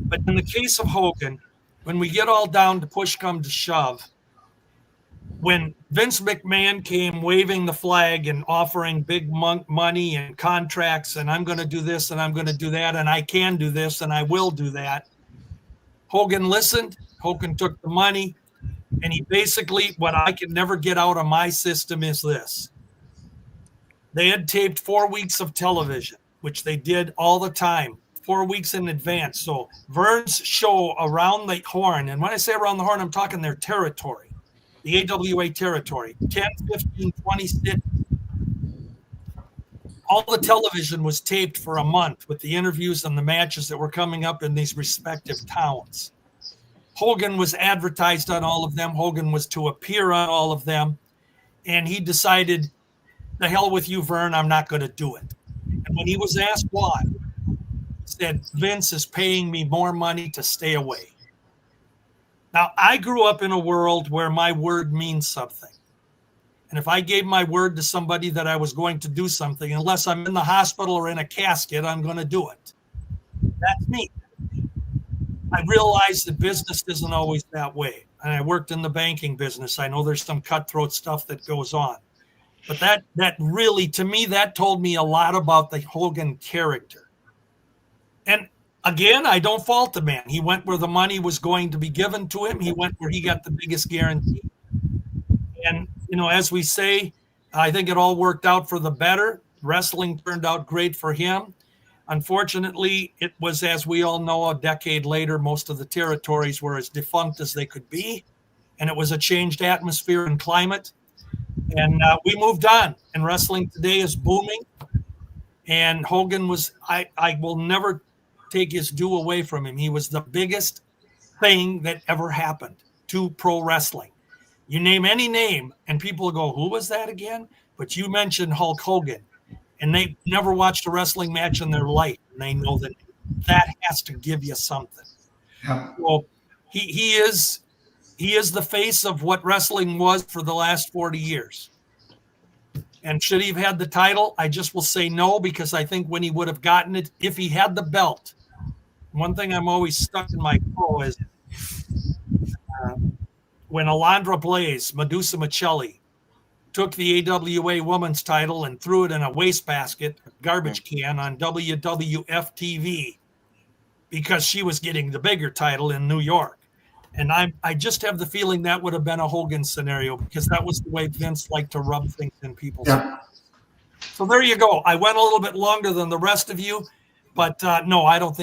But in the case of Hogan, when we get all down to push come to shove, when Vince McMahon came waving the flag and offering big money and contracts, and I'm going to do this and I'm going to do that, and I can do this and I will do that, Hogan listened. Hogan took the money, and he basically, what I could never get out of my system is this. They had taped 4 weeks of television, which they did all the time, 4 weeks in advance. So Vern's show Around the Horn, and when I say Around the Horn, I'm talking their territory, the AWA territory, 10, 15, 20 cities. All the television was taped for a month with the interviews and the matches that were coming up in these respective towns. Hogan was advertised on all of them. Hogan was to appear on all of them. And he decided, the hell with you, Vern, I'm not going to do it. And when he was asked why, he said, Vince is paying me more money to stay away. Now, I grew up in a world where my word means something. And if I gave my word to somebody that I was going to do something, unless I'm in the hospital or in a casket, I'm going to do it. That's me. I realized that business isn't always that way. And I worked in the banking business. I know there's some cutthroat stuff that goes on. But that really, to me, that told me a lot about the Hogan character. And again, I don't fault the man. He went where the money was going to be given to him. He went where he got the biggest guarantee. And, as we say, I think it all worked out for the better. Wrestling turned out great for him. Unfortunately, it was, as we all know, a decade later, most of the territories were as defunct as they could be. And it was a changed atmosphere and climate. And we moved on. And wrestling today is booming. And Hogan was, I will never take his due away from him. He was the biggest thing that ever happened to pro wrestling. You name any name, and people go, who was that again? But you mentioned Hulk Hogan. And they never watched a wrestling match in their life. And they know that has to give you something. Yeah. Well, he is the face of what wrestling was for the last 40 years. And should he have had the title? I just will say no, because I think when he would have gotten it, if he had the belt, one thing I'm always stuck in my craw is when Alondra Blaze, Medusa Michelli, took the AWA women's title and threw it in a wastebasket, a garbage can on WWF TV because she was getting the bigger title in New York. And I just have the feeling that would have been a Hogan scenario, because that was the way Vince liked to rub things in people's heads. So there you go. I went a little bit longer than the rest of you, but no, I don't think